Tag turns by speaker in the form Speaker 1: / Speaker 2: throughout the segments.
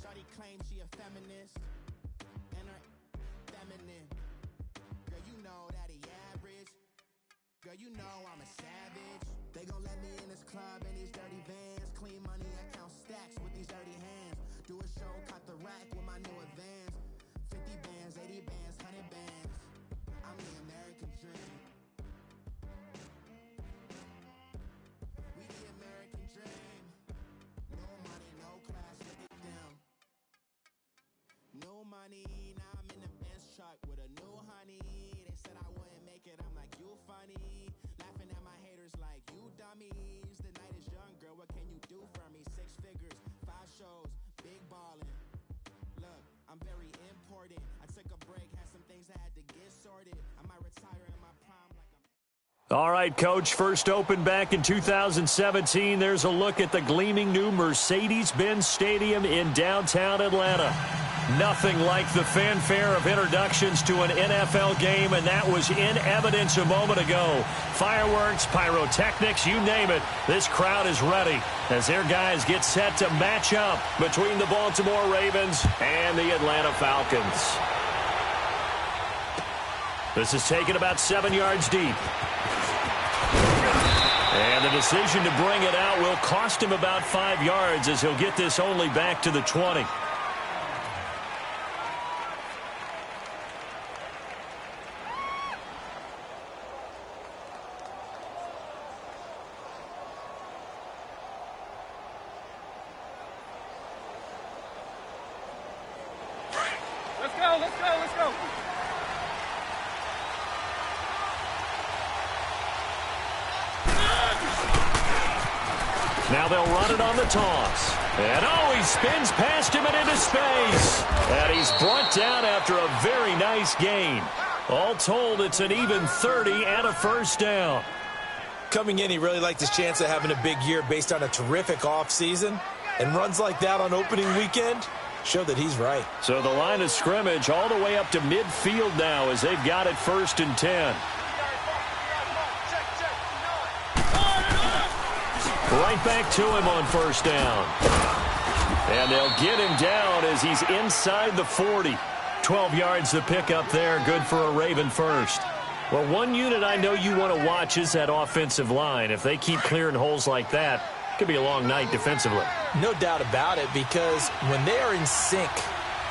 Speaker 1: Shawty claims she a feminist, and her feminine. Girl, you know that he average. Girl, you know I'm a savage. They gon' let me in this club in these dirty vans. Clean money, I count stacks with these dirty hands. Do a show, caught the rack with my new advance. 50 bands, 80 bands, 100 bands. I'm the American dream. We the American dream. No money, no class, look at them. No money, now I'm in the Benz truck with a new honey. They said I wouldn't make it, I'm like, you funny. Laughing at my haters like, you dummies. The night is young, girl, what can you do for me? 6 figures, 5 shows, big ballin'. Look, I'm very important. I took a break, had some things I had to get sorted. I might retire in my prime like I'm...
Speaker 2: All right, Coach, first opened back in 2017. There's a look at the gleaming new Mercedes-Benz Stadium in downtown Atlanta. Nothing like the fanfare of introductions to an NFL game, and that was in evidence a moment ago. Fireworks, pyrotechnics, you name it. This crowd is ready as their guys get set to match up between the Baltimore Ravens and the Atlanta Falcons. This is taken about 7 yards deep. And the decision to bring it out will cost him about 5 yards as he'll get this only back to the 20.
Speaker 3: Let's go.
Speaker 2: Now they'll run it on the toss. And he spins past him and into space. And he's brought down after a very nice gain. All told, it's an even 30 and a first down.
Speaker 4: Coming in, he really liked his chance of having a big year based on a terrific offseason. And runs like that on opening weekend show that he's right.
Speaker 2: So the line of scrimmage all the way up to midfield now as they've got it 1st and 10. Right back to him on 1st down. And they'll get him down as he's inside the 40. 12 yards to pick up there. Good for a Raven first. Well, one unit I know you want to watch is that offensive line. If they keep clearing holes like that, it could be a long night defensively.
Speaker 4: No doubt about it, because when they are in sync,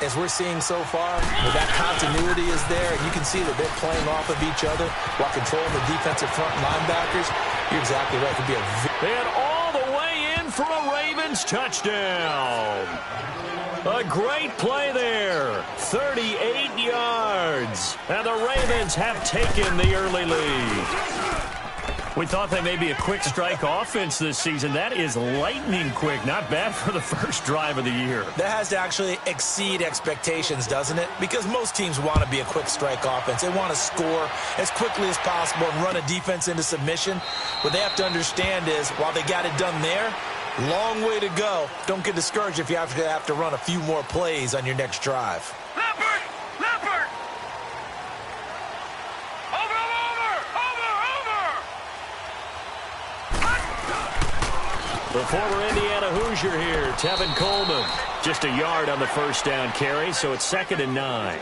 Speaker 4: as we're seeing so far, where that continuity is there, and you can see that they're playing off of each other while controlling the defensive front linebackers, you're exactly right. It could be
Speaker 2: and all the way in for a Ravens touchdown. A great play there. 38 yards. And the Ravens have taken the early lead. We thought they may be a quick strike offense this season. That is lightning quick. Not bad for the first drive of the year.
Speaker 4: That has to actually exceed expectations, doesn't it? Because most teams want to be a quick strike offense. They want to score as quickly as possible and run a defense into submission. What they have to understand is, while they got it done there, long way to go. Don't get discouraged if you have to run a few more plays on your next drive.
Speaker 3: Leopard!
Speaker 2: The former Indiana Hoosier here, Tevin Coleman. Just a yard on the first down carry, so it's 2nd and 9.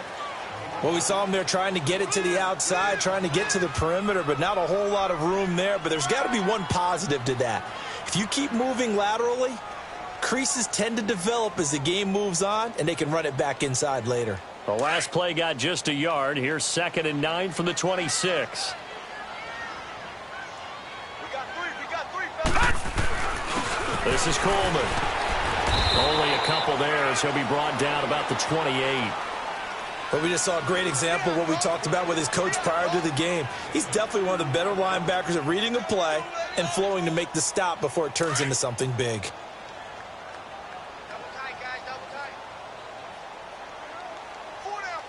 Speaker 4: Well, we saw him there trying to get it to the outside, trying to get to the perimeter, but not a whole lot of room there. But there's got to be one positive to that. If you keep moving laterally, creases tend to develop as the game moves on, and they can run it back inside later.
Speaker 2: The last play got just a yard. Here's 2nd and 9 from the 26. This is Coleman. Only a couple there as he'll be brought down about the 28.
Speaker 4: But we just saw a great example of what we talked about with his coach prior to the game. He's definitely one of the better linebackers at reading a play and flowing to make the stop before it turns into something big.
Speaker 3: Double tight, guys, double tight. 4 down.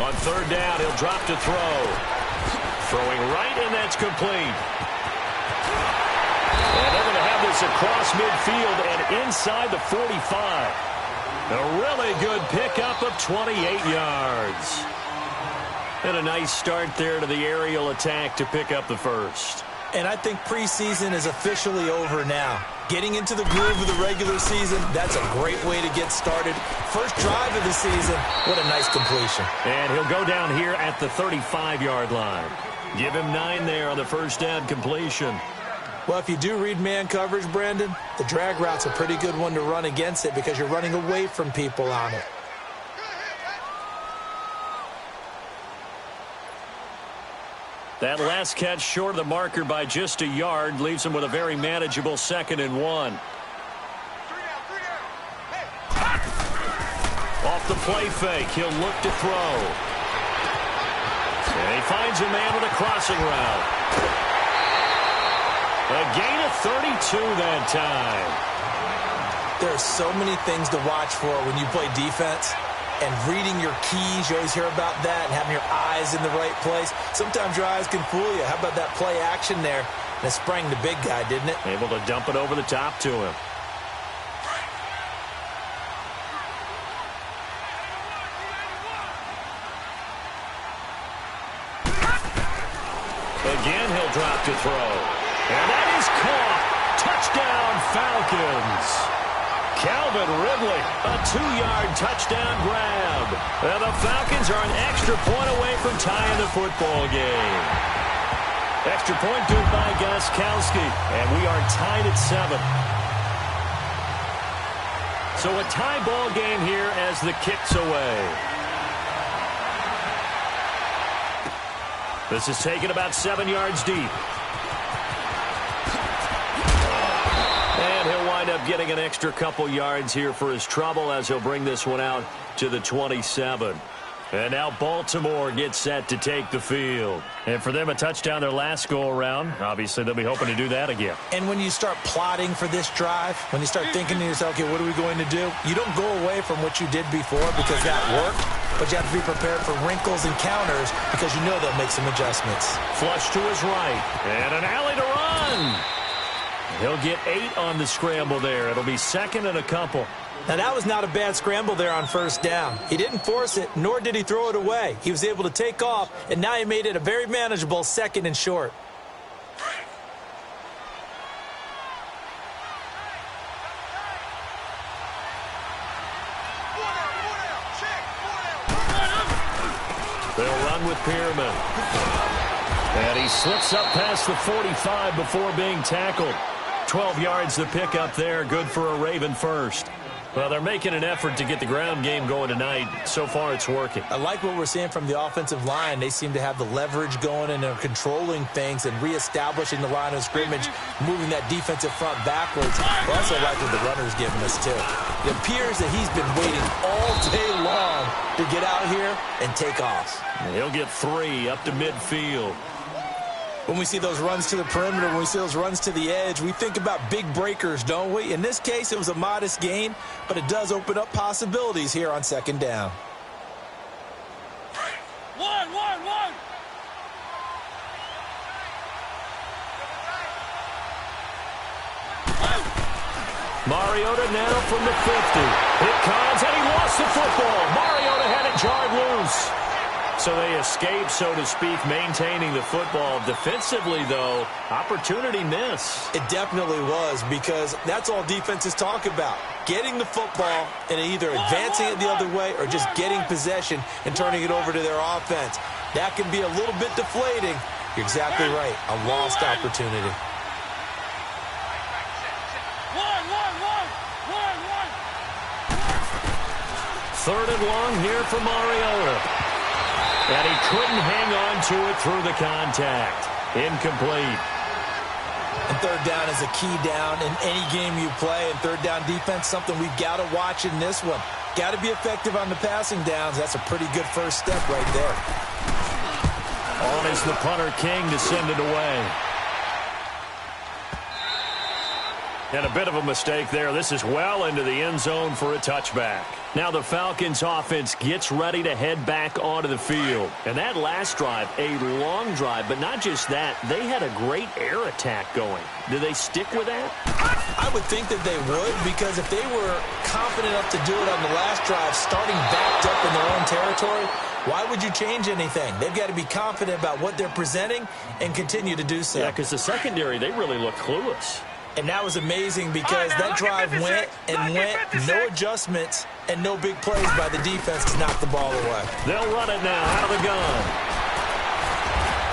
Speaker 2: On 3rd down, he'll drop to throw. Throwing right, and that's complete. And they're going to have this across midfield and inside the 45. A really good pickup of 28 yards. And a nice start there to the aerial attack to pick up the first.
Speaker 4: And I think preseason is officially over now. Getting into the groove of the regular season, that's a great way to get started. First drive of the season, what a nice completion.
Speaker 2: And he'll go down here at the 35-yard line. Give him 9 there on the first down completion.
Speaker 4: Well, if you do read man coverage, Brandon, the drag route's a pretty good one to run against it because you're running away from people on it.
Speaker 2: That last catch short of the marker by just a yard leaves him with a very manageable 2nd and 1. Off the play fake, he'll look to throw. And he finds a man with a crossing route. A gain of 32 that time.
Speaker 4: There are so many things to watch for when you play defense. And reading your keys, you always hear about that, and having your eyes in the right place. Sometimes your eyes can fool you. How about that play action there? And it sprang the big guy, didn't it?
Speaker 2: Able to dump it over the top to him. Again, he'll drop to throw. And that is caught. Touchdown, Falcons. Calvin Ridley, a 2-yard touchdown grab. And the Falcons are an extra point away from tying the football game. Extra point due by Gostkowski, and we are tied at 7. So a tie ball game here as the kick's away. This is taken about 7 yards deep. And he'll wind up getting an extra couple yards here for his trouble as he'll bring this one out to the 27. And now Baltimore gets set to take the field. And for them, a touchdown their last go-around. Obviously, they'll be hoping to do that again.
Speaker 4: And when you start plotting for this drive, when you start thinking to yourself, okay, what are we going to do? You don't go away from what you did before because that worked. But you have to be prepared for wrinkles and counters because you know they'll make some adjustments.
Speaker 2: Flush to his right. And an alley to run. He'll get 8 on the scramble there. It'll be 2nd and a couple.
Speaker 4: Now, that was not a bad scramble there on first down. He didn't force it, nor did he throw it away. He was able to take off, and now he made it a very manageable 2nd and short.
Speaker 2: They'll run with Pearman. And he slips up past the 45 before being tackled. 12 yards to pick up there. Good for a Raven first. Well, they're making an effort to get the ground game going tonight. So far, it's working.
Speaker 4: I like what we're seeing from the offensive line. They seem to have the leverage going, and they're controlling things and reestablishing the line of scrimmage, moving that defensive front backwards. I also like what the runner's giving us, too. It appears that he's been waiting all day long to get out here and take off.
Speaker 2: And he'll get 3 up to midfield.
Speaker 4: When we see those runs to the perimeter, when we see those runs to the edge, we think about big breakers, don't we? In this case, it was a modest gain, but it does open up possibilities here on 2nd down.
Speaker 3: One.
Speaker 2: Mariota now from the 50. It comes, and he lost the football. Mariota had it jarred loose. So they escape, so to speak, maintaining the football. Defensively, though, opportunity miss.
Speaker 4: It definitely was, because that's all defenses talk about. Getting the football and either advancing it the other way or just getting possession and turning it over to their offense. That can be a little bit deflating. You're exactly right. A lost opportunity.
Speaker 2: Third and long here for Mariota. And he couldn't hang on to it through the contact. Incomplete.
Speaker 4: And 3rd down is a key down in any game you play. And 3rd down defense, something we've got to watch in this one. Got to be effective on the passing downs. That's a pretty good first step right there.
Speaker 2: On is the punter King to send it away. And a bit of a mistake there. This is well into the end zone for a touchback. Now the Falcons offense gets ready to head back onto the field. And that last drive, a long drive, but not just that. They had a great air attack going. Do they stick with that?
Speaker 4: I would think that they would, because if they were confident enough to do it on the last drive, starting backed up in their own territory, why would you change anything? They've got to be confident about what they're presenting and continue to do so.
Speaker 2: Yeah, because the secondary, they really look clueless.
Speaker 4: And that was amazing because that drive went and went, no adjustments and no big plays by the defense to knock the ball away.
Speaker 2: They'll run it now out of the gun.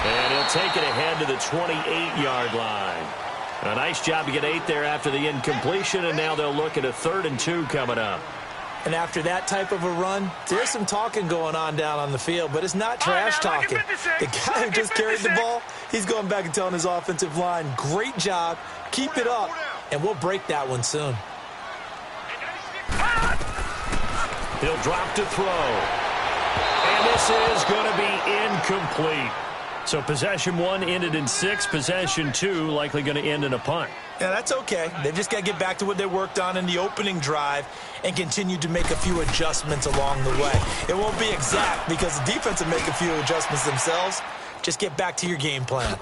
Speaker 2: And he'll take it ahead to the 28-yard line. A nice job to get 8 there after the incompletion, and now they'll look at a 3rd and 2 coming up.
Speaker 4: And after that type of a run, there's some talking going on down on the field, but it's not trash talking. The guy who just carried the ball, he's going back and telling his offensive line, great job, keep it up, and we'll break that one soon.
Speaker 2: He'll drop to throw. And this is going to be incomplete. So possession 1 ended in 6. Possession 2 likely going to end in a punt.
Speaker 4: Yeah, that's okay. They've just got to get back to what they worked on in the opening drive and continue to make a few adjustments along the way. It won't be exact because the defense will make a few adjustments themselves. Just get back to your game plan.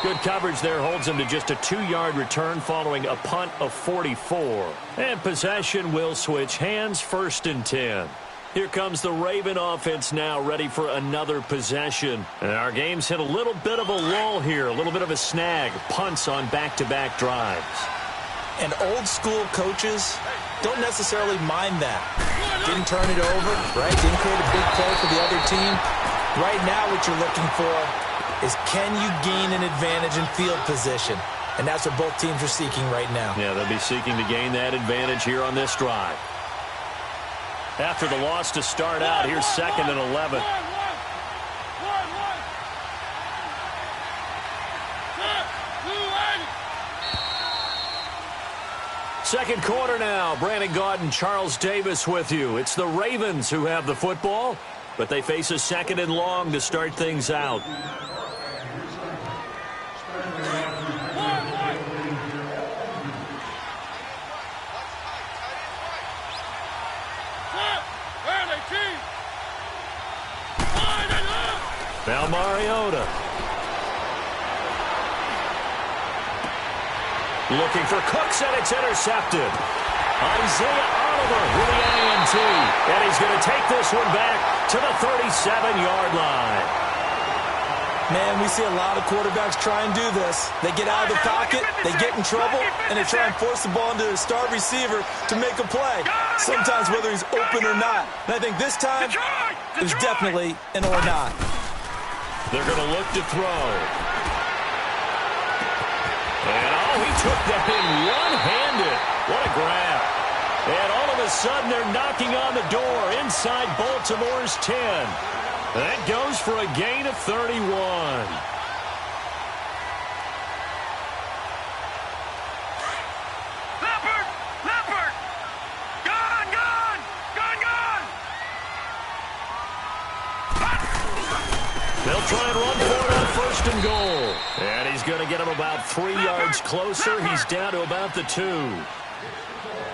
Speaker 2: Good coverage there holds him to just a 2-yard return following a punt of 44. And possession will switch hands, 1st and 10. Here comes the Raven offense now, ready for another possession. And our game's hit a little bit of a lull here, a little bit of a snag. Punts on back-to-back drives.
Speaker 4: And old-school coaches don't necessarily mind that. Didn't turn it over, right? Didn't create a big play for the other team. Right now what you're looking for is can you gain an advantage in field position? And that's what both teams are seeking right now.
Speaker 2: Yeah, they'll be seeking to gain that advantage here on this drive. After the loss to start out, here's 2nd and 11. Second quarter now. Brandon Gaudin, Charles Davis with you. It's the Ravens who have the football, but they face a 2nd and long to start things out. Now Mariota. Looking for Cooks, and it's intercepted. Isaiah Oliver with the INT. And he's going to take this one back to the 37-yard line.
Speaker 4: Man, we see a lot of quarterbacks try and do this. They get out of the pocket, they get in trouble, and they try and force the ball into their star receiver to make a play, sometimes whether he's open or not. And I think this time, it was definitely an or not.
Speaker 2: They're going to look to throw. And, he took that in one-handed. What a grab. And all of a sudden, they're knocking on the door inside Baltimore's 10. That goes for a gain of 31.
Speaker 3: Leopard! Gone!
Speaker 2: They'll try and run for it on 1st and goal. And he's going to get him about 3 yards closer. He's down to about the 2.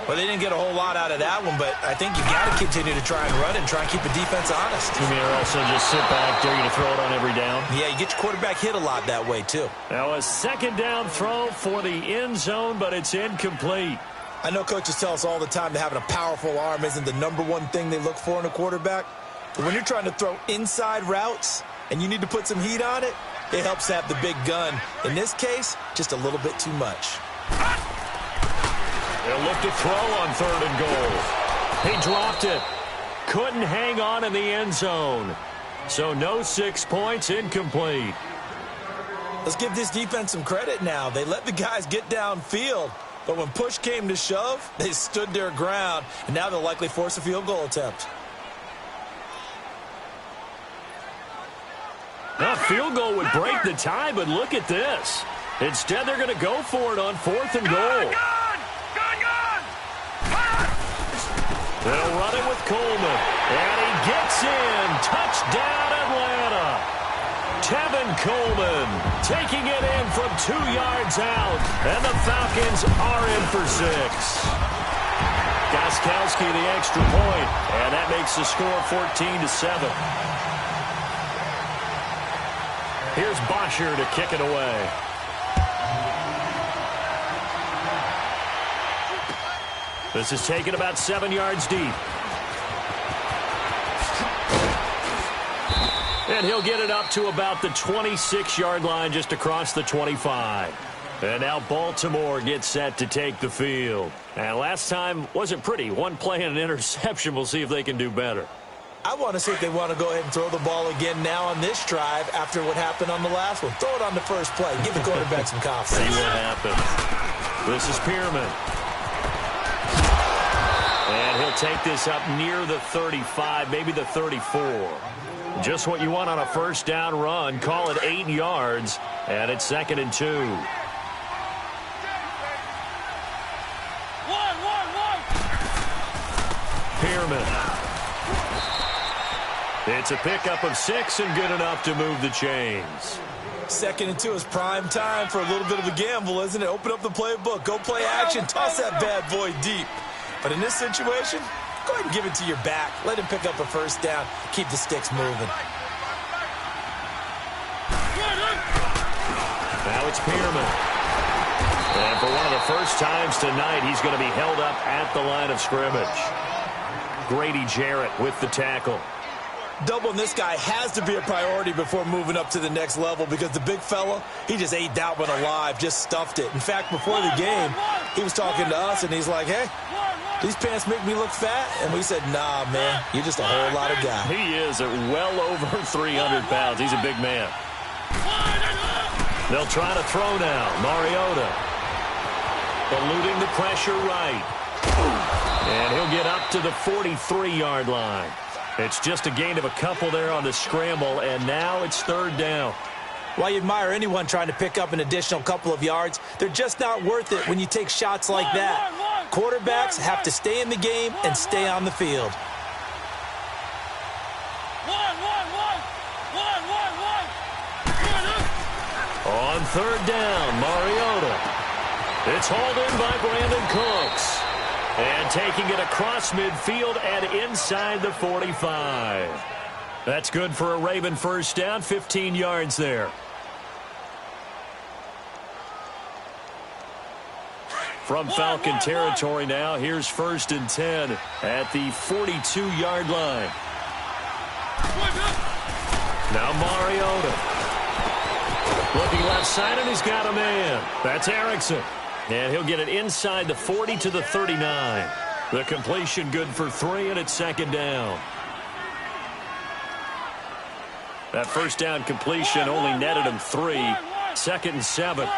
Speaker 4: Well, they didn't get a whole lot out of that one, but I think you got to continue to try and run and try and keep the defense honest.
Speaker 2: You mean also just sit back, dare you to throw it on every down?
Speaker 4: Yeah, you get your quarterback hit a lot that way, too.
Speaker 2: Now a 2nd down throw for the end zone, but it's incomplete.
Speaker 4: I know coaches tell us all the time that having a powerful arm isn't the #1 thing they look for in a quarterback. But when you're trying to throw inside routes and you need to put some heat on it, it helps to have the big gun. In this case, just a little bit too much.
Speaker 2: They'll look to throw on 3rd and goal. He dropped it. Couldn't hang on in the end zone. So no 6 points, incomplete.
Speaker 4: Let's give this defense some credit now. They let the guys get downfield. But when push came to shove, they stood their ground. And now they'll likely force a field goal attempt.
Speaker 2: A field goal would break the tie, but look at this. Instead, they're going to go for it on 4th and goal. They'll run it with Coleman. And he gets in. Touchdown, Atlanta. Tevin Coleman taking it in from 2 yards out. And the Falcons are in for 6. Gostkowski the extra point. And that makes the score 14-7. Here's Bosher to kick it away. This is taken about 7 yards deep. And he'll get it up to about the 26-yard line just across the 25. And now Baltimore gets set to take the field. And last time wasn't pretty. One play and an interception. We'll see if they can do better.
Speaker 4: I want to see if they want to go ahead and throw the ball again now on this drive after what happened on the last one. Throw it on the first play. Give the quarterback some confidence.
Speaker 2: See what happens. This is Pierman. And he'll take this up near the 35, maybe the 34. Just what you want on a first down run. Call it 8 yards, and it's 2nd and 2. Pierman. It's a pickup of 6 and good enough to move the chains.
Speaker 4: 2nd and 2 is prime time for a little bit of a gamble, isn't it? Open up the playbook. Go play action. Toss that bad boy deep. But in this situation, go ahead and give it to your back. Let him pick up a first down. Keep the sticks moving.
Speaker 2: Now it's Pierman. And for one of the first times tonight, he's going to be held up at the line of scrimmage. Grady Jarrett with the tackle.
Speaker 4: Doubling this guy has to be a priority before moving up to the next level because the big fella, he just ate that one alive, just stuffed it. In fact, before the game, he was talking to us, and he's like, hey, these pants make me look fat. And we said, nah, man, you're just a whole lot of guy.
Speaker 2: He is at well over 300 pounds. He's a big man. They'll try to throw now. Mariota eluding the pressure right. And he'll get up to the 43-yard line. It's just a gain of a couple there on the scramble, and now it's 3rd down.
Speaker 4: While you admire anyone trying to pick up an additional couple of yards, they're just not worth it when you take shots like that. Quarterbacks have to stay in the game and stay on the field.
Speaker 2: On 3rd down, Mariota. It's hauled in by Brandon Cooks. And taking it across midfield and inside the 45. That's good for a Raven first down, 15 yards there. From Falcon territory now, here's 1st and 10 at the 42-yard line. Now Mariota. Looking left side, and he's got a man. That's Erickson. And he'll get it inside the 40 to the 39. The completion good for 3, and it's 2nd down. That first down completion only netted him 3. 2nd and 7.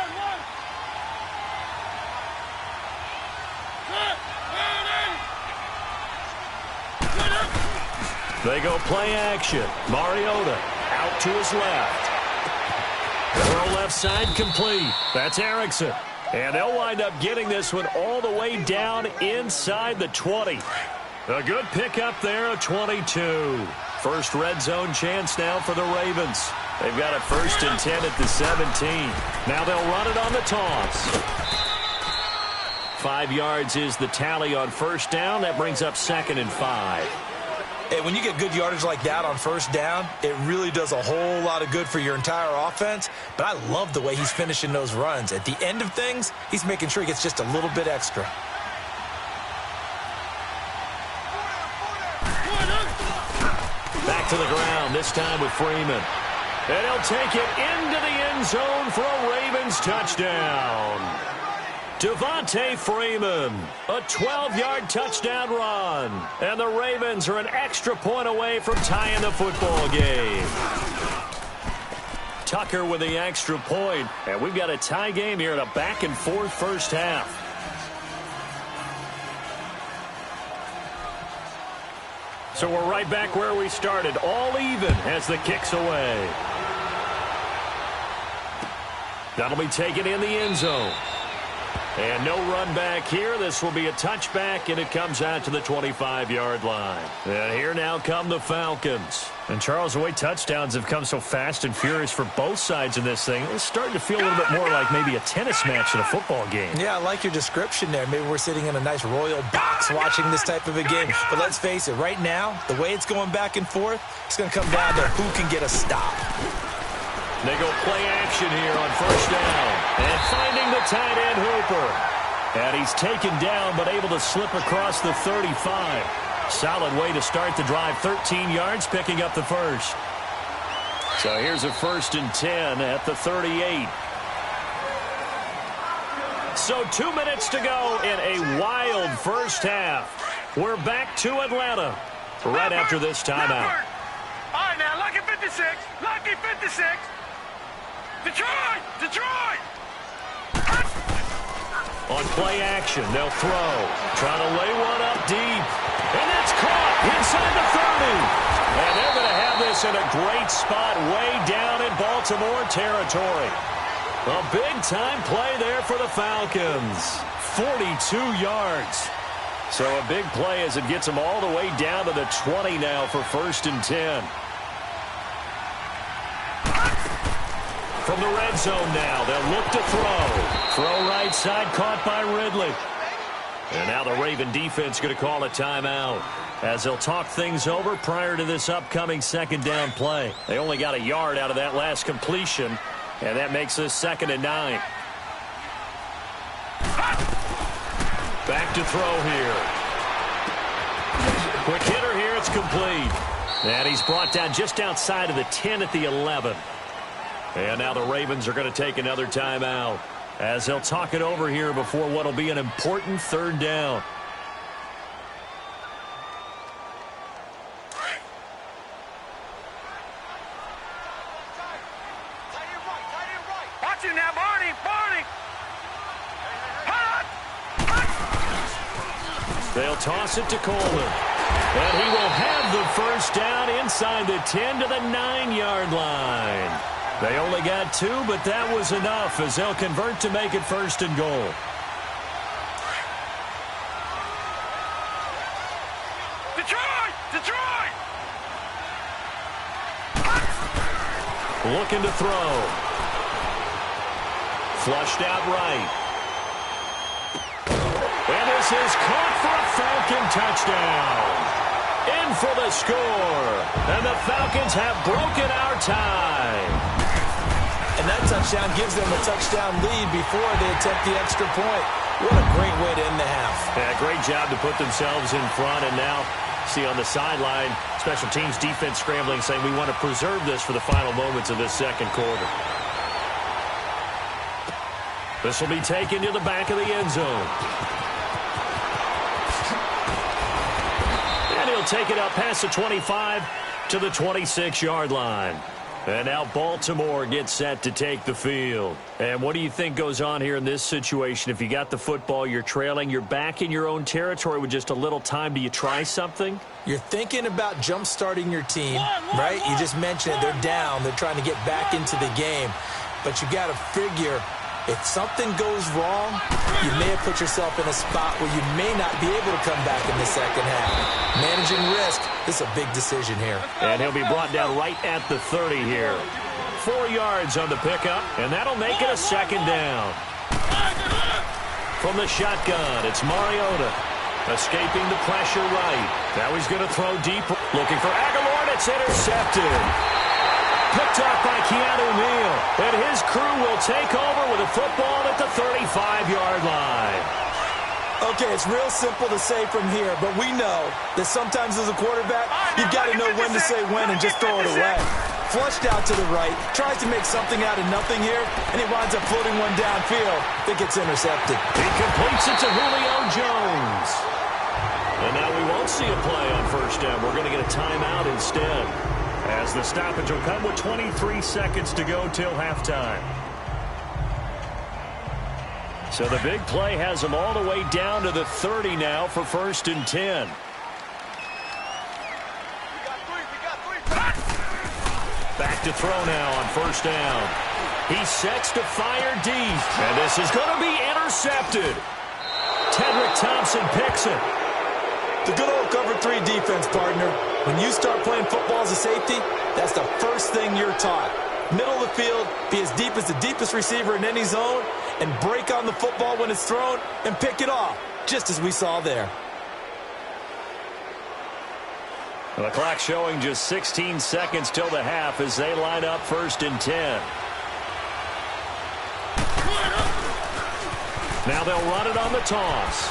Speaker 2: They go play action. Mariota out to his left. Throw left side complete. That's Erickson. And they'll wind up getting this one all the way down inside the 20. A good pickup there of 22. First red zone chance now for the Ravens. They've got it 1st and 10 at the 17. Now they'll run it on the toss. 5 yards is the tally on first down. That brings up 2nd and 5.
Speaker 4: Hey, when you get good yardage like that on first down, it really does a whole lot of good for your entire offense. But I love the way he's finishing those runs. At the end of things, he's making sure he gets just a little bit extra.
Speaker 2: Back to the ground, this time with Freeman. And he'll take it into the end zone for a Ravens touchdown. Devontae Freeman, a 12-yard touchdown run. And the Ravens are an extra point away from tying the football game. Tucker with the extra point. And we've got a tie game here in a back-and-forth first half. So we're right back where we started. All even as the kick's away. That'll be taken in the end zone. And no run back here. This will be a touchback, and it comes out to the 25-yard line. And here now come the Falcons. And, Charles, the way touchdowns have come so fast and furious for both sides in this thing, it's starting to feel a little bit more like maybe a tennis match at a football game.
Speaker 4: Yeah, I like your description there. Maybe we're sitting in a nice royal box watching this type of a game. But let's face it, right now, the way it's going back and forth, it's going to come down to who can get a stop.
Speaker 2: They go play action here on first down. And finding the tight end Hooper. And he's taken down but able to slip across the 35. Solid way to start the drive. 13 yards, picking up the first. So here's a 1st and 10 at the 38. So 2 minutes to go in a wild first half. We're back to Atlanta right after this timeout.
Speaker 3: All right, now, lucky 56. Lucky 56. Detroit! Detroit!
Speaker 2: On play action, they'll throw. Trying to lay one up deep. And it's caught inside the 30. And they're going to have this in a great spot way down in Baltimore territory. A big-time play there for the Falcons. 42 yards. So a big play as it gets them all the way down to the 20 now for 1st and 10. From the red zone now, they'll look to throw. Throw right side, caught by Ridley. And now the Raven defense going to call a timeout as they'll talk things over prior to this upcoming 2nd down play. They only got a yard out of that last completion, and that makes this 2nd and 9. Back to throw here. Quick hitter here, it's complete. And he's brought down just outside of the 10 at the 11. And now the Ravens are going to take another timeout as they'll talk it over here before what will be an important 3rd down.
Speaker 3: Watch it now, Barney! Barney!
Speaker 2: They'll toss it to Coleman. And he will have the 1st down inside the 10 to the 9-yard line. They only got 2, but that was enough as they'll convert to make it 1st and goal.
Speaker 3: Detroit! Detroit!
Speaker 2: Looking to throw. Flushed out right. And this is caught for a Falcon touchdown. In for the score. And the Falcons have broken our tie.
Speaker 4: And that touchdown gives them a touchdown lead before they attempt the extra point. What a great way to end the half.
Speaker 2: Yeah, great job to put themselves in front. And now, see on the sideline, special teams defense scrambling, saying we want to preserve this for the final moments of this 2nd quarter. This will be taken to the back of the end zone. And he'll take it up past the 25 to the 26-yard line. And now Baltimore gets set to take the field. And what do you think goes on here in this situation? If you got the football, you're trailing, you're back in your own territory with just a little time. Do you try something?
Speaker 4: You're thinking about jump-starting your team, right? You just mentioned it. They're down. They're trying to get back into the game. But you got to figure, if something goes wrong, you may have put yourself in a spot where you may not be able to come back in the 2nd half. Managing risk, this is a big decision here.
Speaker 2: And he'll be brought down right at the 30 here. 4 yards on the pickup, and that'll make it a 2nd down. From the shotgun, it's Mariota. Escaping the pressure right. Now he's going to throw deep. Looking for Aguilar, and it's intercepted. Picked off by Keanu Neal. And his crew will take over with a football at the 35-yard line.
Speaker 4: Okay, it's real simple to say from here, but we know that sometimes as a quarterback, you've got to know when to say when and just throw it away. Flushed out to the right, tries to make something out of nothing here, and he winds up floating one downfield that gets intercepted.
Speaker 2: He completes it to Julio Jones. And now we won't see a play on 1st down. We're going to get a timeout instead, as the stoppage will come with 23 seconds to go till halftime. So the big play has them all the way down to the 30 now for 1st and 10. Back to throw now on 1st down. He sets to fire deep. And this is going to be intercepted. Tedrick Thompson picks it.
Speaker 4: The good old cover 3 defense, partner. When you start playing football as a safety, that's the first thing you're taught. Middle of the field, be as deep as the deepest receiver in any zone, and break on the football when it's thrown and pick it off, just as we saw there.
Speaker 2: The clock showing just 16 seconds till the half as they line up 1st and 10. Now they'll run it on the toss.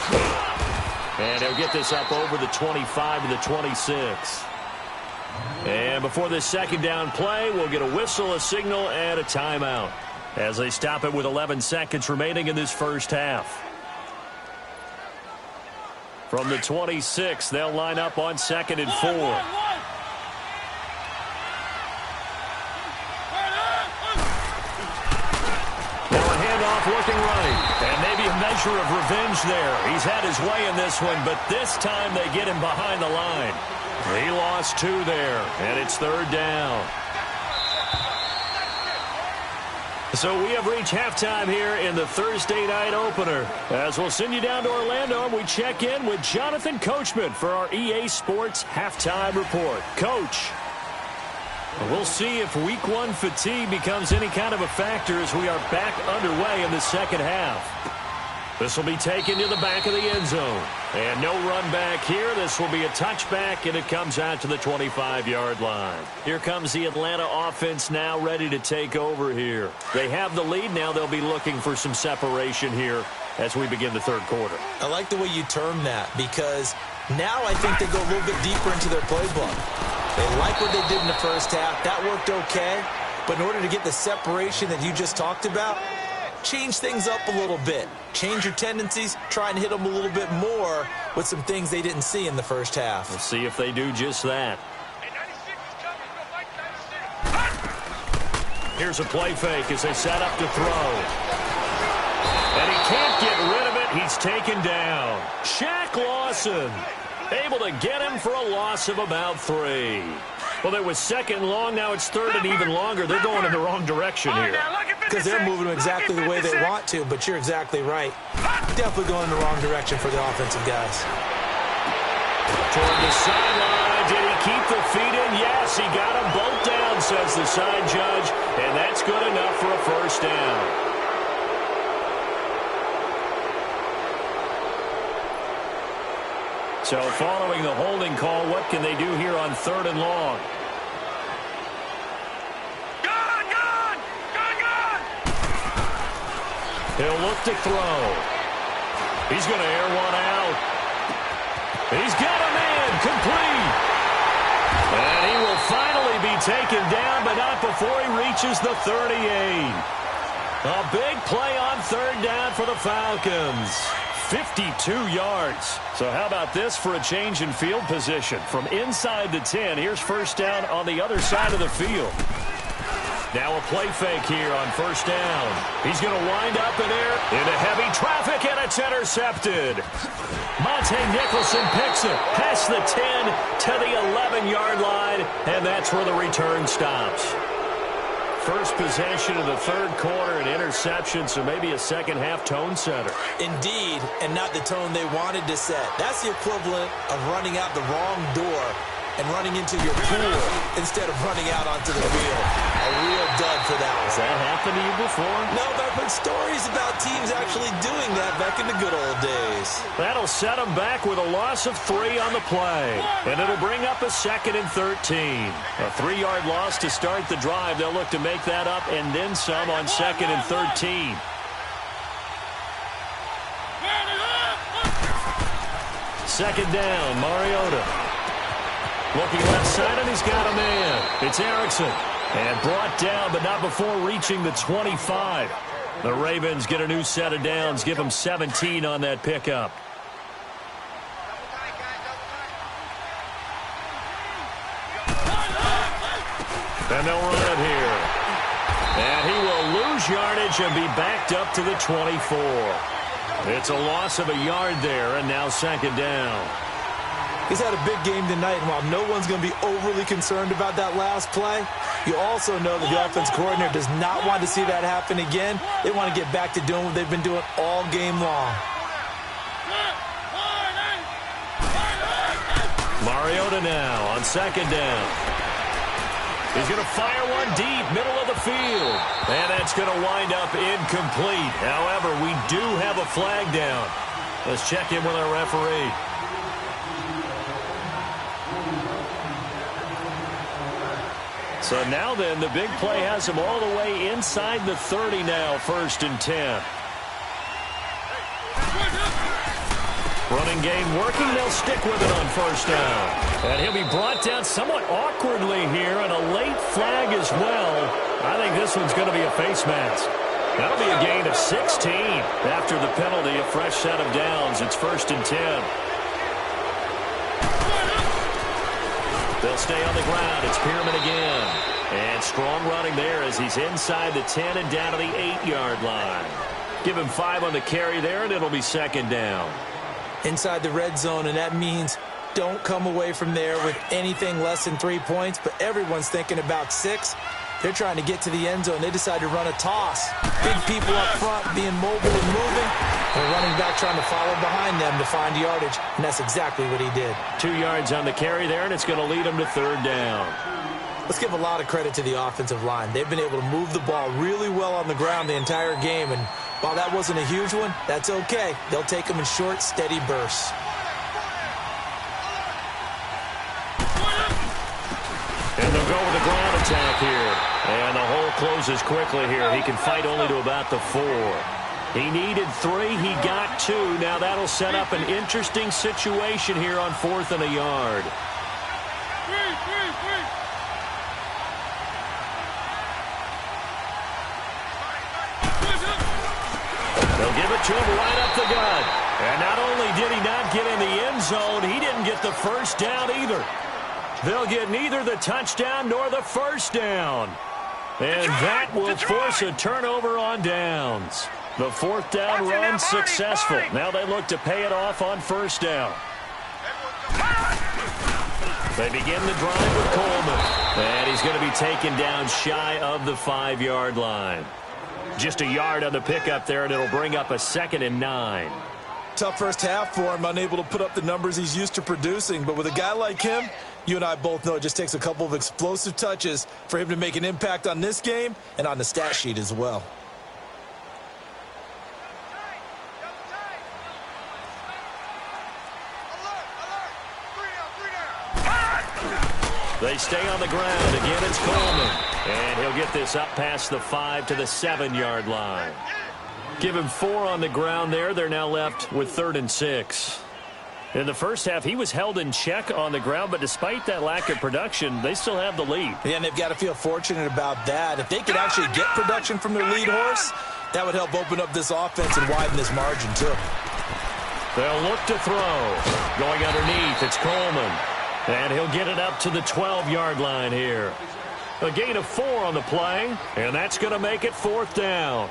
Speaker 2: And he'll get this up over the 25 to the 26. And before this second down play, we'll get a whistle, a signal, and a timeout as they stop it with 11 seconds remaining in this first half. From the 26, they'll line up on 2nd and 4. Now a handoff looking right. And maybe a measure of revenge there. He's had his way in this one, but this time they get him behind the line. He lost 2 there, and it's 3rd down. So we have reached halftime here in the Thursday night opener. As we'll send you down to Orlando, and we check in with Jonathan Coachman for our EA Sports Halftime Report. Coach, we'll see if Week 1 fatigue becomes any kind of a factor as we are back underway in the second half. This will be taken to the back of the end zone. And no run back here. This will be a touchback, and it comes out to the 25-yard line. Here comes the Atlanta offense now ready to take over here. They have the lead. Now they'll be looking for some separation here as we begin the third quarter.
Speaker 4: I like the way you term that because now I think they go a little bit deeper into their playbook. They like what they did in the first half. That worked okay. But in order to get the separation that you just talked about, change things up a little bit. Change your tendencies. Try and hit them a little bit more with some things they didn't see in the first half.
Speaker 2: We'll see if they do just that. Here's a play fake as they set up to throw. And he can't get rid of it. He's taken down. Shaq Lawson able to get him for a loss of about 3. Well, it was 2nd and long. Now it's 3rd and even longer. They're going in the wrong direction here.
Speaker 4: Because they're moving them exactly the way they want to, but you're exactly right. Definitely going in the wrong direction for the offensive guys.
Speaker 2: Toward the sideline. Did he keep the feet in? Yes, he got them both down, says the side judge. And that's good enough for a first down. So following the holding call, what can they do here on 3rd and long? He'll look to throw. He's going to air one out. He's got him in, complete. And he will finally be taken down, but not before he reaches the 38. A big play on 3rd down for the Falcons. 52 yards. So how about this for a change in field position? From inside the 10, here's first down on the other side of the field. Now a play fake here on first down. He's going to wind up in there into heavy traffic, and it's intercepted. Monte Nicholson picks it past the 10 to the 11-yard line, and that's where the return stops. First possession of the third quarter, an interception, so maybe a second-half tone setter.
Speaker 4: Indeed, and not the tone they wanted to set. That's the equivalent of running out the wrong door and running into your pool instead of running out onto the field. A real dud for that one.
Speaker 2: Has that happened to you before?
Speaker 4: No, but I've heard stories about teams actually doing that back in the good old days.
Speaker 2: That'll set them back with a loss of 3 on the play. And it'll bring up a 2nd and 13. A 3-yard loss to start the drive. They'll look to make that up and then some on 2nd and 13. Second down, Mariota. Looking left side, and he's got a man. It's Erickson. And brought down, but not before reaching the 25. The Ravens get a new set of downs, give them 17 on that pickup. And they'll run it here. And he will lose yardage and be backed up to the 24. It's a loss of a yard there, and now second down.
Speaker 4: He's had a big game tonight, and while no one's going to be overly concerned about that last play, you also know that the offense coordinator does not want to see that happen again. They want to get back to doing what they've been doing all game long.
Speaker 2: Mariota now on second down. He's going to fire one deep, middle of the field. And that's going to wind up incomplete. However, we do have a flag down. Let's check in with our referee. So now then, the big play has him all the way inside the 30 now, 1st and 10. Running game working. They'll stick with it on first down. And he'll be brought down somewhat awkwardly here, and a late flag as well. I think this one's going to be a face mask. That'll be a gain of 16. After the penalty, a fresh set of downs. It's 1st and 10. They'll stay on the ground. It's Pierman again. And strong running there as he's inside the 10 and down to the 8-yard line. Give him 5 on the carry there, and it'll be 2nd down.
Speaker 4: Inside the red zone, and that means don't come away from there with anything less than 3 points, but everyone's thinking about 6. They're trying to get to the end zone. They decide to run a toss. Big people up front being mobile and moving, and a running back trying to follow behind them to find yardage, and that's exactly what he did.
Speaker 2: 2 yards on the carry there, and it's going to lead him to 3rd down.
Speaker 4: Let's give a lot of credit to the offensive line. They've been able to move the ball really well on the ground the entire game, and while that wasn't a huge one, that's okay. They'll take them in short, steady bursts.
Speaker 2: And they'll go with the ground attack here. And the hole closes quickly here. He can fight only to about the 4. He needed 3. He got 2. Now that'll set up an interesting situation here on 4th and a yard. They'll give it to him right up the gut. And not only did he not get in the end zone, he didn't get the first down either. They'll get neither the touchdown nor the first down. And that will force a turnover on downs. The 4th down run successful. Now they look to pay it off on first down. They begin the drive with Coleman. And he's going to be taken down shy of the 5-yard line. Just a yard on the pickup there, and it'll bring up a 2nd and 9.
Speaker 4: Tough first half for him, unable to put up the numbers he's used to producing. But with a guy like him, you and I both know it just takes a couple of explosive touches for him to make an impact on this game and on the stat sheet as well.
Speaker 2: They stay on the ground. Again, it's Coleman. And he'll get this up past the 5 to the 7-yard line. Give him 4 on the ground there. They're now left with 3rd and 6. In the first half, he was held in check on the ground, but despite that lack of production, they still have the lead.
Speaker 4: Yeah, and they've got to feel fortunate about that. If they could actually get production from their lead horse, that would help open up this offense and widen this margin, too.
Speaker 2: They'll look to throw. Going underneath, it's Coleman. And he'll get it up to the 12-yard line here. A gain of 4 on the play, and that's going to make it 4th down.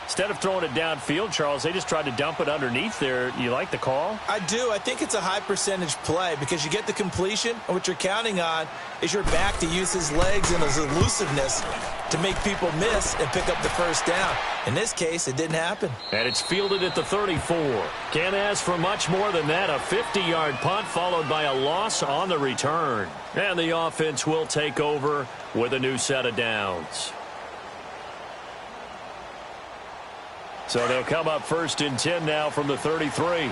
Speaker 2: Instead of throwing it downfield, Charles, they just tried to dump it underneath there. You like the call?
Speaker 4: I do. I think it's a high-percentage play because you get the completion, and what you're counting on is your back to use his legs and his elusiveness to make people miss and pick up the first down. In this case, it didn't happen.
Speaker 2: And it's fielded at the 34. Can't ask for much more than that. A 50-yard punt followed by a loss on the return. And the offense will take over with a new set of downs. So they'll come up 1st and 10 now from the 33.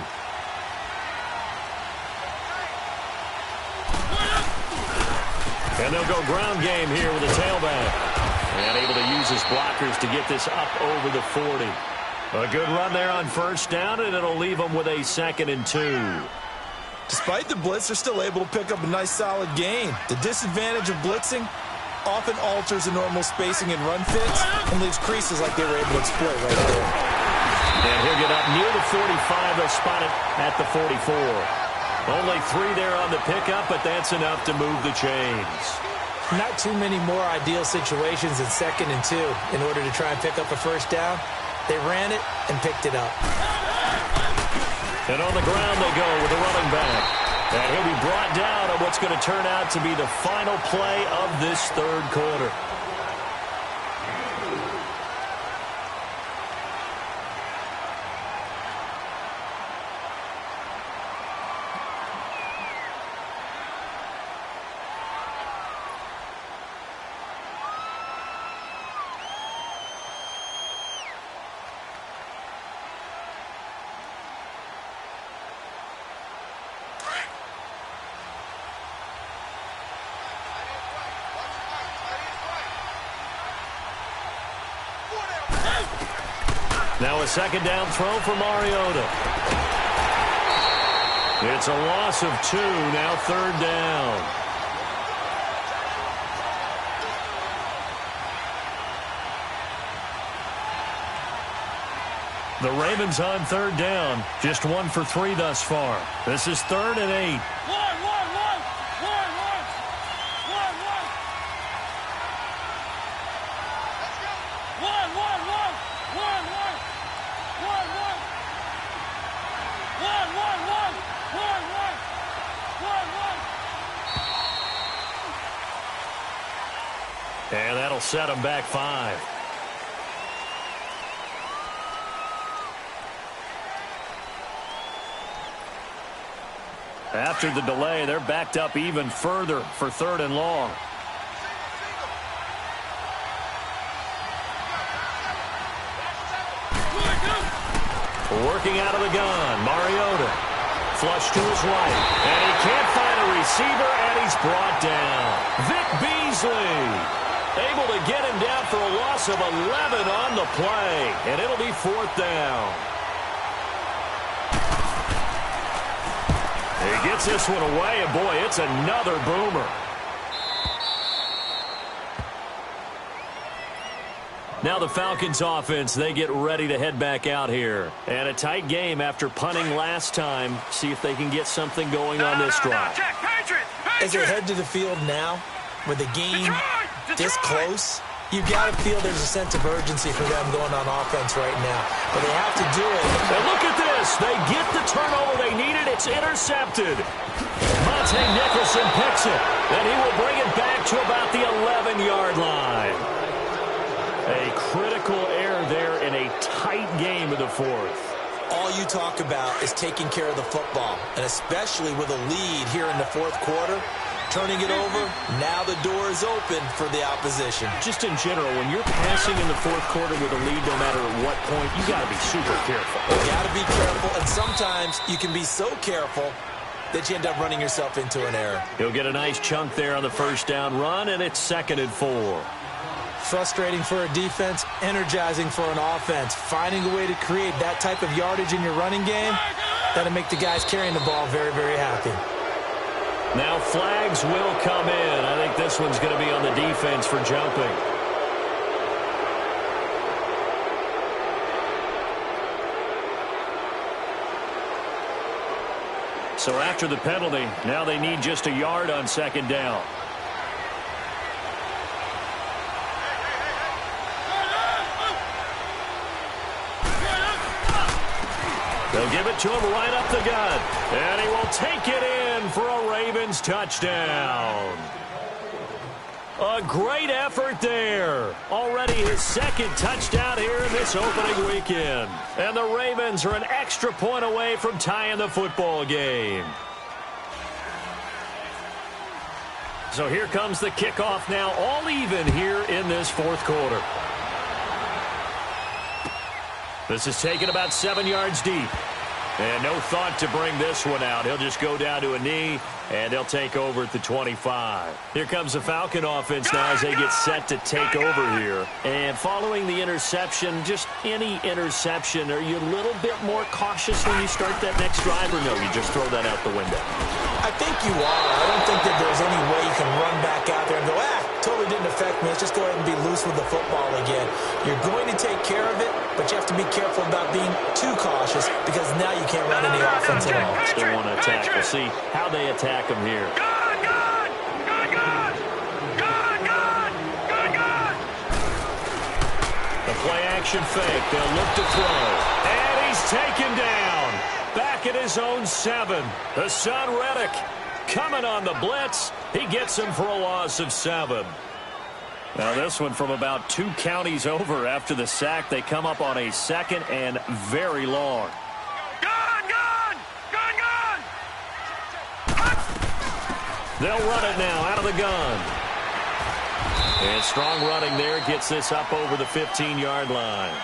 Speaker 2: And they'll go ground game here with a tailback. And able to use his blockers to get this up over the 40. A good run there on first down, and it'll leave them with a 2nd and 2.
Speaker 4: Despite the blitz, they're still able to pick up a nice solid gain. The disadvantage of blitzing often alters the normal spacing and run fits and leaves creases like they were able to exploit right there.
Speaker 2: And he'll get up near the 45. They'll spot it at the 44. Only 3 there on the pickup, but that's enough to move the chains.
Speaker 4: Not too many more ideal situations in 2nd and 2 in order to try and pick up a first down. They ran it and picked it up.
Speaker 2: And on the ground they go with the running back. And he'll be brought down on what's going to turn out to be the final play of this 3rd quarter. Now a 2nd down throw for Mariota. It's a loss of 2, now third down. The Ravens on third down. Just 1 for 3 thus far. This is 3rd and 8. And that'll set them back 5. After the delay, they're backed up even further for 3rd and long. Working out of the gun, Mariota. Flush to his right, and he can't find a receiver, and he's brought down. Vic Beasley able to get him down for a loss of 11 on the play, and it'll be 4th down. He gets this one away, and boy, it's another boomer. Now the Falcons offense, they get ready to head back out here. And a tight game after punting last time. See if they can get something going on this drive.
Speaker 4: As they head to the field now, with the game this close, you've got to feel there's a sense of urgency for them going on offense right now. But they have to do it.
Speaker 2: And look at this. They get the turnover they needed. It's intercepted. Monte Nicholson picks it. And he will bring it back to about the 11-yard line. A critical error there in a tight game of the 4th.
Speaker 4: All you talk about is taking care of the football, and especially with a lead here in the 4th quarter, turning it over, now the door is open for the opposition.
Speaker 2: Just in general, when you're passing in the 4th quarter with a lead, no matter at what point, you got to be super careful.
Speaker 4: You got to be careful, and sometimes you can be so careful that you end up running yourself into an error.
Speaker 2: He'll get a nice chunk there on the 1st down run, and it's 2nd and 4.
Speaker 4: Frustrating for a defense, energizing for an offense. Finding a way to create that type of yardage in your running game, that'll make the guys carrying the ball very, very happy.
Speaker 2: Now flags will come in. I think this one's going to be on the defense for jumping. So after the penalty, now they need just a yard on 2nd down. They'll give it to him right up the gut. And he will take it in for a Ravens touchdown. A great effort there. Already his 2nd touchdown here in this opening weekend. And the Ravens are an extra point away from tying the football game. So here comes the kickoff now, all even here in this 4th quarter. This is taken about 7 yards deep. And no thought to bring this one out. He'll just go down to a knee, and they'll take over at the 25. Here comes the Falcon offense now as they get set to take over here. And following the interception, just any interception, are you a little bit more cautious when you start that next drive, or no, you just throw that out the window?
Speaker 4: I think you are. I don't think that there's any way you can run back out there and go, totally didn't affect me. Let's just go ahead and be loose with the football again. You're going to take care of it, but you have to be careful about being too cautious because now you can't run any offense at all.
Speaker 2: Still want to attack. We'll see how they attack him here. The play action fake. They'll look to throw. And he's taken down. Back at his own 7. Hassan Reddick coming on the blitz. He gets him for a loss of 7. Now this one from about 2 counties over after the sack. They come up on a 2nd and very long. They'll run it now out of the gun. And strong running there gets this up over the 15-yard line.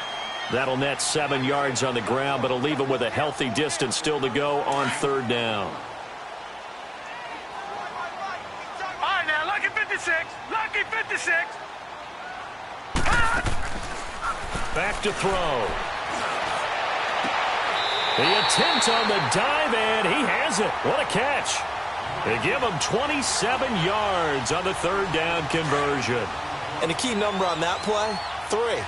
Speaker 2: That'll net 7 yards on the ground, but it'll leave him with a healthy distance still to go on 3rd down.
Speaker 3: All right, now, lucky 56. Lucky 56.
Speaker 2: Back to throw. The attempt on the dive, and he has it. What a catch. They give him 27 yards on the third down conversion.
Speaker 4: And the key number on that play, 3.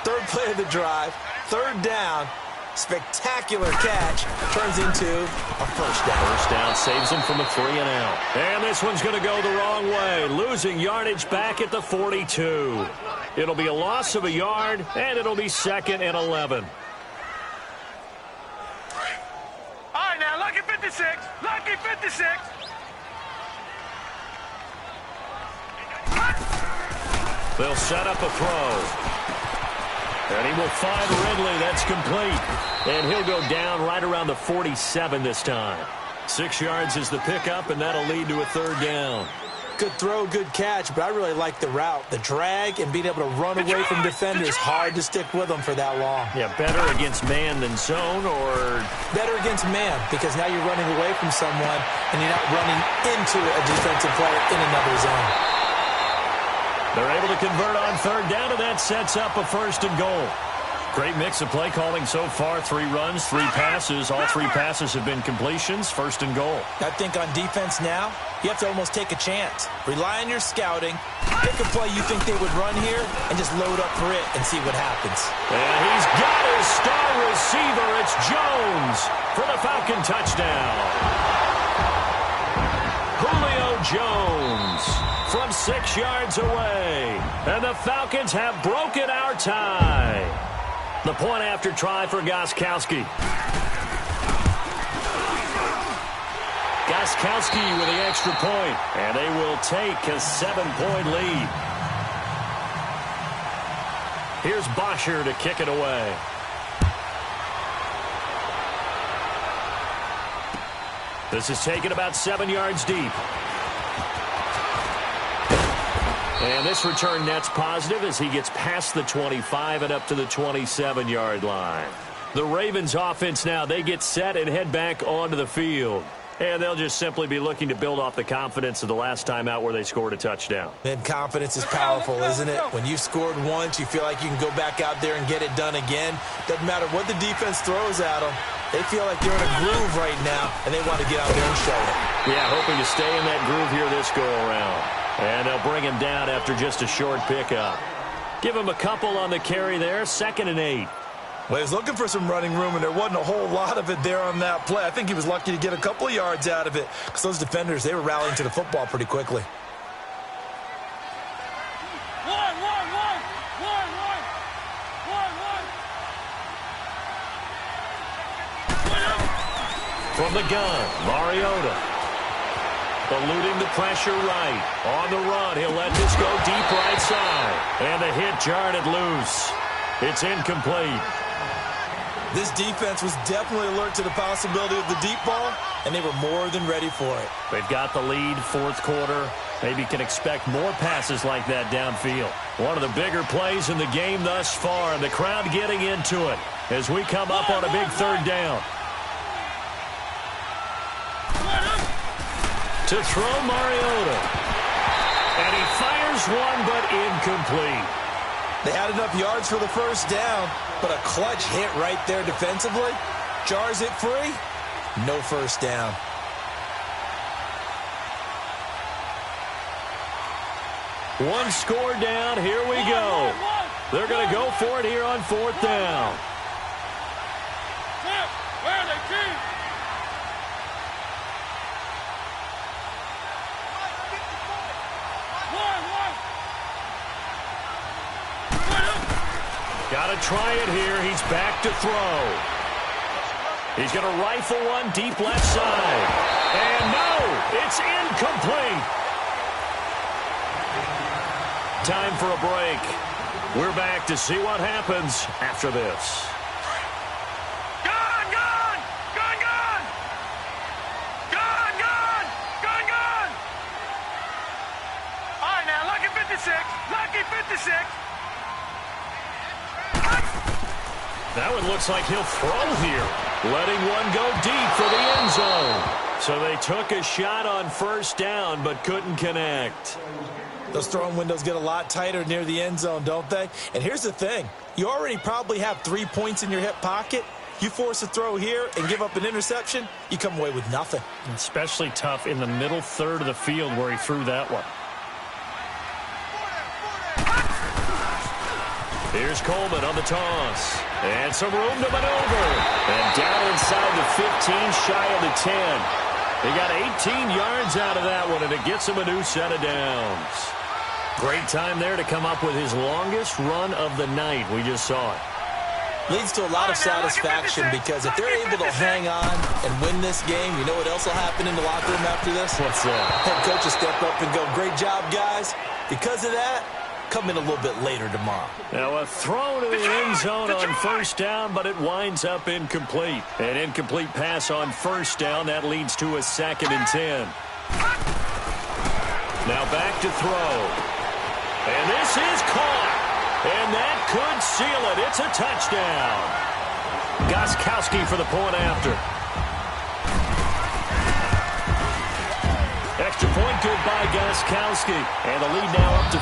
Speaker 4: Third play of the drive, third down, spectacular catch, turns into a first down.
Speaker 2: First down saves him from a 3 and out. And this one's going to go the wrong way, losing yardage back at the 42. It'll be a loss of a yard, and it'll be 2nd and 11.
Speaker 3: All right, now, lucky 56. Lucky 56.
Speaker 2: They'll set up a throw. And he will find Ridley. That's complete. And he'll go down right around the 47 this time. 6 yards is the pickup, and that'll lead to a third down.
Speaker 4: Good throw, good catch, but I really like the route. The drag and being able to run away from defenders, hard to stick with them for that long.
Speaker 2: Yeah, better against man than zone, or?
Speaker 4: Better against man, because now you're running away from someone, and you're not running into a defensive player in another zone.
Speaker 2: They're able to convert on third down, and that sets up a 1st and goal. Great mix of play calling so far. 3 runs, 3 passes. All 3 passes have been completions. 1st and goal.
Speaker 4: I think on defense now, you have to almost take a chance. Rely on your scouting. Pick a play you think they would run here and just load up for it and see what happens.
Speaker 2: And he's got his star receiver. It's Jones for the Falcon touchdown. Julio Jones from 6 yards away. And the Falcons have broken our tie. The point after try for Gostkowski. Gostkowski with the extra point, and they will take a 7-point lead. Here's Bosher to kick it away. This is taken about 7 yards deep. And this return net's positive as he gets past the 25 and up to the 27-yard line. The Ravens offense now, they get set and head back onto the field. And they'll just simply be looking to build off the confidence of the last time out where they scored a touchdown.
Speaker 4: And confidence is powerful, isn't it? When you've scored once, you feel like you can go back out there and get it done again. Doesn't matter what the defense throws at them. They feel like they're in a groove right now, and they want to get out there and show it.
Speaker 2: Yeah, hoping to stay in that groove here this go-around. And they'll bring him down after just a short pickup. Give him a couple on the carry there, 2nd and 8.
Speaker 4: Well, he was looking for some running room, and there wasn't a whole lot of it there on that play. I think he was lucky to get a couple of yards out of it because those defenders, they were rallying to the football pretty quickly.
Speaker 2: From the gun, Mariota. Eluding the pressure right. On the run, he'll let this go deep right side. And the hit jarred it loose. It's incomplete.
Speaker 4: This defense was definitely alert to the possibility of the deep ball, and they were more than ready for it.
Speaker 2: They've got the lead, 4th quarter. Maybe can expect more passes like that downfield. One of the bigger plays in the game thus far, and the crowd getting into it as we come up on a big 3rd down. To throw Mariota. And he fires one, but incomplete.
Speaker 4: They had enough yards for the first down, but a clutch hit right there defensively. Jars it free. No first down.
Speaker 2: One score down. Here we go. They're going to go for it here on 4th down.
Speaker 3: Where are they, team?
Speaker 2: Got to try it here. He's back to throw. He's going to rifle one deep left side. And no, it's incomplete. Time for a break. We're back to see what happens after this.
Speaker 3: Gone! Gone! Gone! Gone! Gone! Gone! Gone! Gone! All right, now, lucky 56. Lucky 56.
Speaker 2: That one looks like he'll throw here. Letting one go deep for the end zone. So they took a shot on 1st down, but couldn't connect.
Speaker 4: Those throwing windows get a lot tighter near the end zone, don't they? And here's the thing. You already probably have 3 points in your hip pocket. You force a throw here and give up an interception, you come away with nothing.
Speaker 2: Especially tough in the middle third of the field where he threw that one. Here's Coleman on the toss. And some room to maneuver. And down inside the 15, shy of the 10. He got 18 yards out of that one, and it gets him a new set of downs. Great time there to come up with his longest run of the night. We just saw it.
Speaker 4: Leads to a lot of satisfaction because if they're able to hang on and win this game, you know what else will happen in the locker room after this?
Speaker 2: What's that?
Speaker 4: Head coach will step up and go, great job, guys. Because of that, come in a little bit later tomorrow.
Speaker 2: Now a throw to the end zone on first down, but it winds up incomplete. An incomplete pass on first down. That leads to a 2nd and 10. Now back to throw. And this is caught. And that could seal it. It's a touchdown. Gostkowski for the point after. Extra point good by Gostkowski. And the lead now up to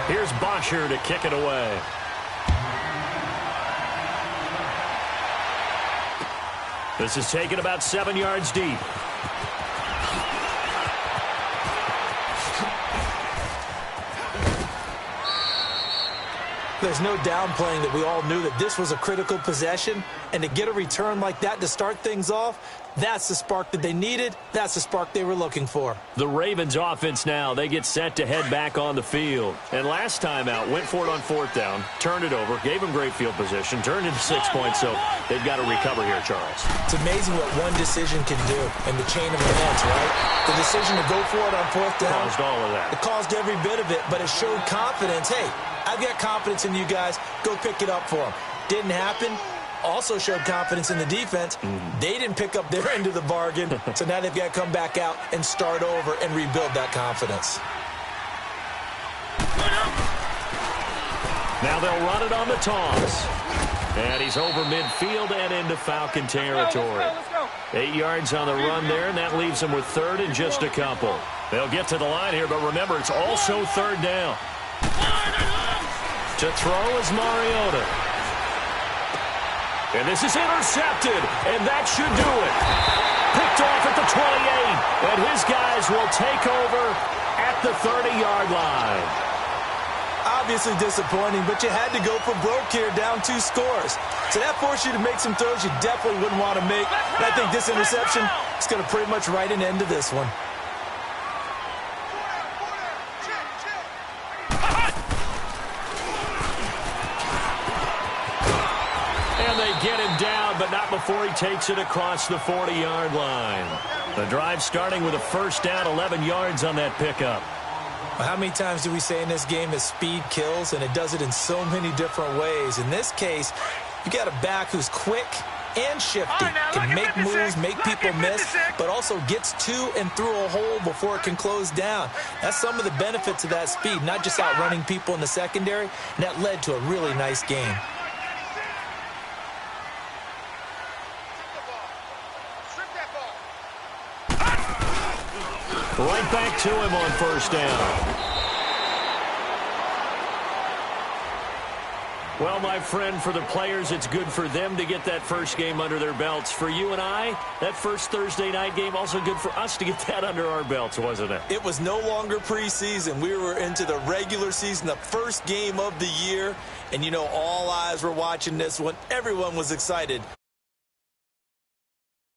Speaker 2: 14. Here's Bosher to kick it away. This is taken about 7 yards deep.
Speaker 4: There's no downplaying that we all knew that this was a critical possession, and to get a return like that to start things off, that's the spark that they needed. That's the spark they were looking for.
Speaker 2: The Ravens offense now, they get set to head back on the field. And last time out, went for it on 4th down, turned it over, gave them great field position, turned into 6 points, so they've got to recover here, Charles.
Speaker 4: It's amazing what one decision can do in the chain of events, right? The decision to go for it on 4th down.
Speaker 2: Caused all of that.
Speaker 4: It caused every bit of it, but it showed confidence. Hey, I've got confidence in you guys. Go pick it up for them. Didn't happen. Also showed confidence in the defense. They didn't pick up their end of the bargain, so now they've got to come back out and start over and rebuild that confidence.
Speaker 2: Now they'll run it on the toss. And he's over midfield and into Falcon territory. 8 yards on the run there, and that leaves them with 3rd and just a couple. They'll get to the line here, but remember, it's also 3rd down. To throw is Mariota. And this is intercepted, and that should do it. Picked off at the 28, and his guys will take over at the 30-yard line.
Speaker 4: Obviously disappointing, but you had to go for broke here, down 2 scores. So that forced you to make some throws you definitely wouldn't want to make. And I think this interception is going to pretty much write an end to this one.
Speaker 2: Get him down, but not before he takes it across the 40-yard line. The drive starting with a 1st down, 11 yards on that pickup.
Speaker 4: Well, how many times do we say in this game that speed kills, and it does it in so many different ways? In this case, you got a back who's quick and shifty, can make moves, make people miss, but also gets to and through a hole before it can close down. That's some of the benefits of that speed, not just outrunning people in the secondary, and that led to a really nice game.
Speaker 2: Right back to him on 1st down. Well, my friend, for the players, it's good for them to get that first game under their belts. For you and I, that first Thursday night game, also good for us to get that under our belts, wasn't it?
Speaker 4: It was no longer preseason. We were into the regular season, the first game of the year. And, you know, all eyes were watching this one. Everyone was excited